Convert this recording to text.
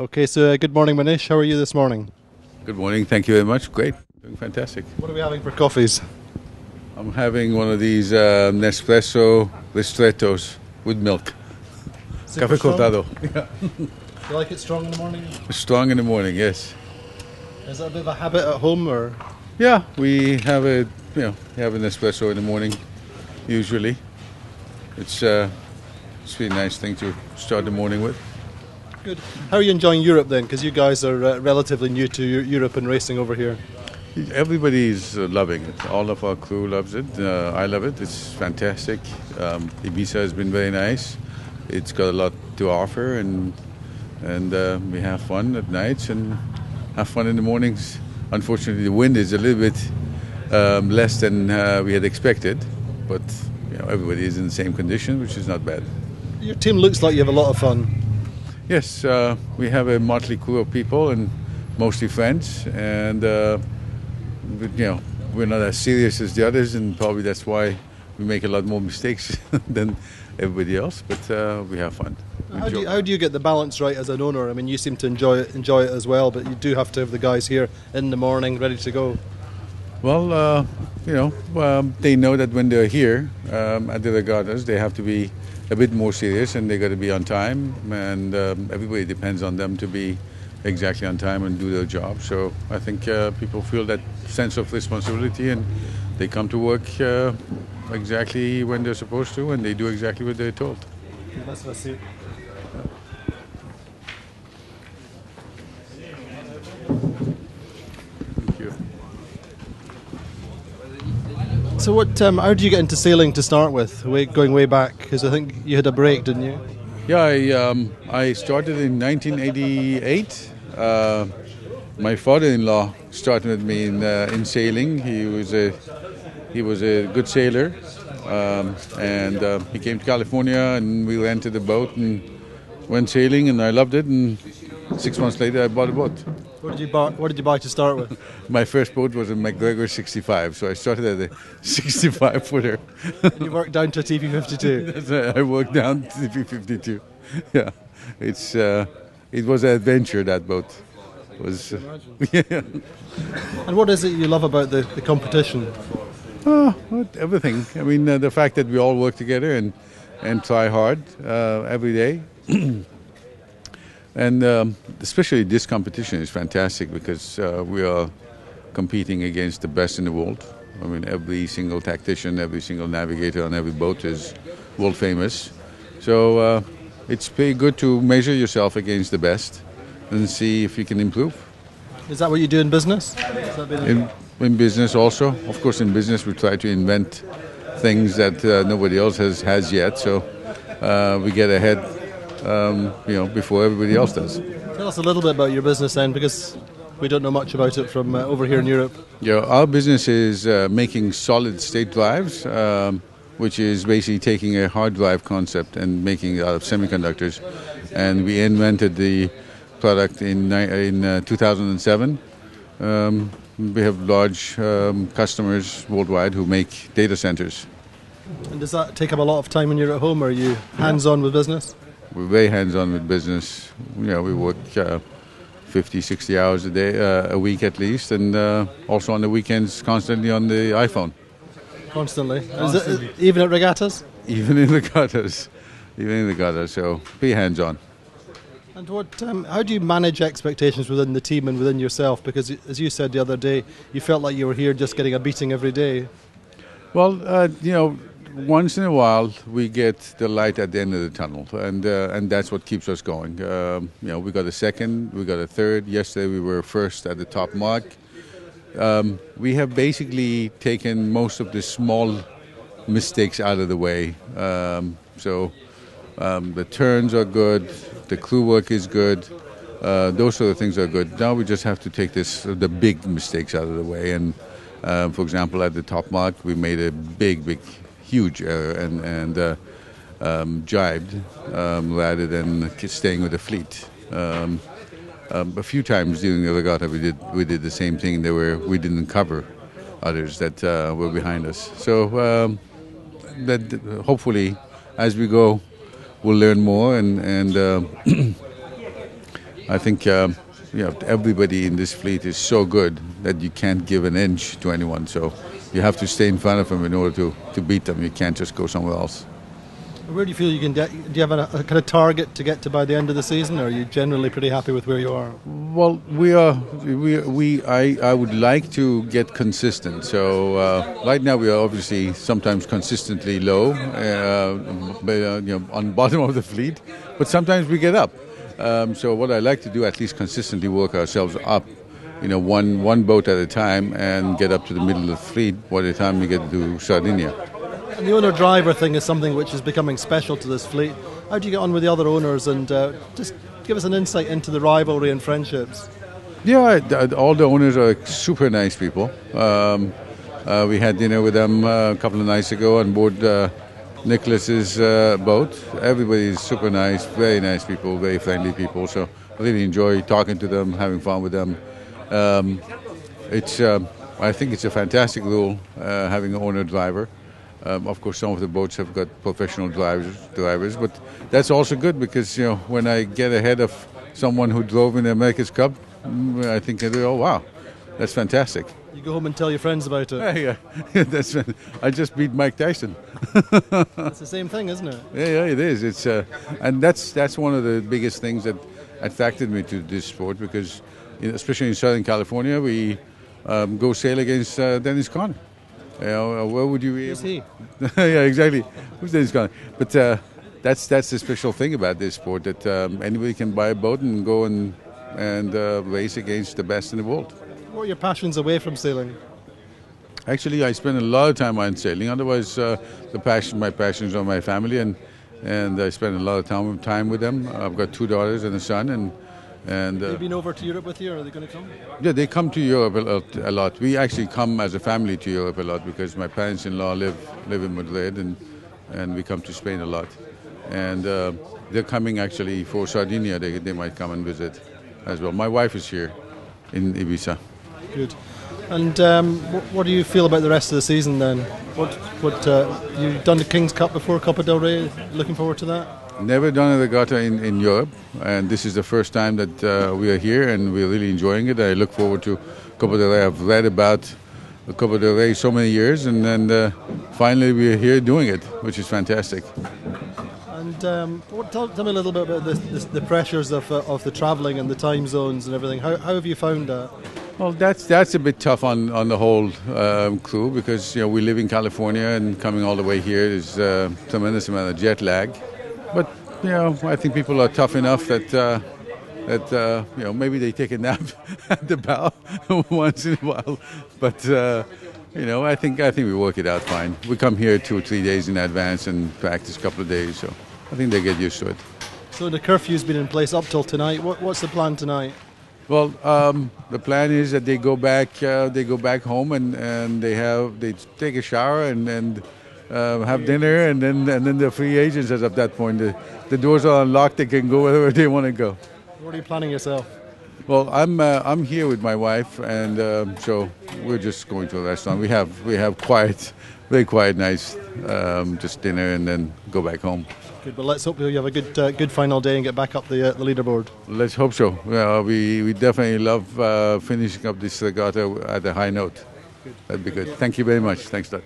Okay, so good morning, Manouch. How are you this morning? Good morning. Thank you very much. Great. Doing fantastic. What are we having for coffees? I'm having one of these Nespresso ristrettos with milk. Super Café strong? cortado. You like it strong in the morning? Strong in the morning, yes. Is that a bit of a habit at home, or? Yeah, we have have an espresso in the morning, usually. It's a really nice thing to start the morning with. Good. How are you enjoying Europe then? Because you guys are relatively new to Europe and racing over here. Everybody's loving it. All of our crew loves it. I love it. It's fantastic. Ibiza has been very nice. It's got a lot to offer, and we have fun at nights and have fun in the mornings. Unfortunately, the wind is a little bit less than we had expected, but everybody is in the same condition, which is not bad. Your team looks like you have a lot of fun. Yes, we have a motley crew of people and mostly friends, and we're not as serious as the others, and probably that's why we make a lot more mistakes than everybody else. But we have fun. How do you get the balance right as an owner? I mean, you seem to enjoy it as well, but you do have to have the guys here in the morning ready to go. Well, they know that when they're here at the regattas, they have to be a bit more serious, and they got to be on time, and everybody depends on them to be exactly on time and do their job. So I think people feel that sense of responsibility, and they come to work exactly when they're supposed to, and they do exactly what they're told. That's it. Thank you. So how did you get into sailing to start with, going way back? Because I think you had a break, didn't you? Yeah, I started in 1988. My father-in-law started me in sailing. He was a good sailor, and he came to California, and we rented a boat and went sailing, and I loved it. And 6 months later, I bought a boat. What did you buy to start with? My first boat was a McGregor 65, so I started at a 65-footer. And you worked down to a TP52. I worked down to TP52. Yeah, it was an adventure, that boat. It was. Yeah. And what is it you love about the competition? Everything. I mean, the fact that we all work together and try hard every day. And especially this competition is fantastic because we are competing against the best in the world. I mean, every single tactician, every single navigator on every boat is world famous. So it's pretty good to measure yourself against the best and see if you can improve. Is that what you do in business? In business also. Of course, in business we try to invent things that nobody else has yet. So we get ahead before everybody else does. Tell us a little bit about your business then, because we don't know much about it from over here in Europe. Yeah, our business is making solid-state drives, which is basically taking a hard drive concept and making it out of semiconductors. And we invented the product in 2007. We have large customers worldwide who make data centers. And does that take up a lot of time when you're at home, or are you hands-on with business? We're very hands-on with business. We work 50, 60 hours a day, a week at least, and also on the weekends constantly on the iPhone. Constantly? Even at regattas? Even in regattas. So be hands-on. And how do you manage expectations within the team and within yourself? Because as you said the other day, you felt like you were here just getting a beating every day. Well, once in a while we get the light at the end of the tunnel, and that's what keeps us going. We got a second, we got a third. Yesterday we were first at the top mark. We have basically taken most of the small mistakes out of the way. The turns are good, the crew work is good. Those sort of things are good. Now we just have to take the big mistakes out of the way. And for example, at the top mark, we made a huge error and jibed rather than staying with the fleet. A few times during the regatta we did the same thing. We didn't cover others that were behind us. So that hopefully as we go we'll learn more and I think everybody in this fleet is so good that you can't give an inch to anyone. So you have to stay in front of them in order to beat them. You can't just go somewhere else. Where do you feel you can get? Do you have a kind of target to get to by the end of the season, or are you generally pretty happy with where you are? Well, I would like to get consistent. So right now we are obviously sometimes consistently low, on the bottom of the fleet, but sometimes we get up. So what I like to do, at least consistently work ourselves up, one boat at a time, and get up to the middle of the fleet by the time we get to Sardinia. And the owner-driver thing is something which is becoming special to this fleet. How do you get on with the other owners, and just give us an insight into the rivalry and friendships? Yeah, all the owners are super nice people. We had dinner with them a couple of nights ago on board Nicholas's boat. Everybody is super nice, very nice people, very friendly people. So I really enjoy talking to them, having fun with them. I think it's a fantastic rule having an owner-driver. Of course, some of the boats have got professional drivers, but that's also good because when I get ahead of someone who drove in the America's Cup, I think, oh wow, that's fantastic. You go home and tell your friends about it. Yeah. I just beat Mike Tyson. It's the same thing, isn't it? Yeah, it is. It's and that's one of the biggest things that attracted me to this sport because, especially in Southern California, we go sail against Dennis Conner. Where would you be? Who's he? Yeah, exactly. Who's Dennis Conner? But that's the special thing about this sport, that anybody can buy a boat and go and race against the best in the world. What are your passions away from sailing? Actually, I spend a lot of time on sailing. Otherwise, my passions are my family, and I spend a lot of time with them. I've got 2 daughters and a son, and have you been over to Europe with you, or are they going to come? Yeah, they come to Europe a lot. We actually come as a family to Europe a lot because my parents-in-law live in Madrid, and we come to Spain a lot. And they're coming actually for Sardinia. They might come and visit as well. My wife is here in Ibiza. Good. And what do you feel about the rest of the season then? What you've done the King's Cup before, Copa del Rey. Looking forward to that? Never done a regatta in Europe, and this is the first time that we are here, and we're really enjoying it. I look forward to Copa del Rey. I've read about Copa del Rey so many years, and then finally we're here doing it, which is fantastic. And tell me a little bit about the pressures of the travelling and the time zones and everything. How have you found that? Well, that's a bit tough on the whole crew because we live in California, and coming all the way here is a tremendous amount of jet lag. But I think people are tough enough that maybe they take a nap at the bow once in a while. But I think we work it out fine. We come here 2 or 3 days in advance and practice a couple of days, so I think they get used to it. So the curfew's been in place up till tonight. What's the plan tonight? Well, the plan is that they go back home and they take a shower and have dinner, and then they're free agents as of that point. The doors are unlocked; they can go wherever they want to go. What are you planning yourself? Well, I'm here with my wife, and so we're just going to a restaurant. We have very quiet nights, just dinner, and then go back home. Good. Well, let's hope you have a good final day and get back up the leaderboard. Let's hope so. We definitely love finishing up this regatta at a high note. Good. That'd be good. Thank you very much. Thanks, Doug.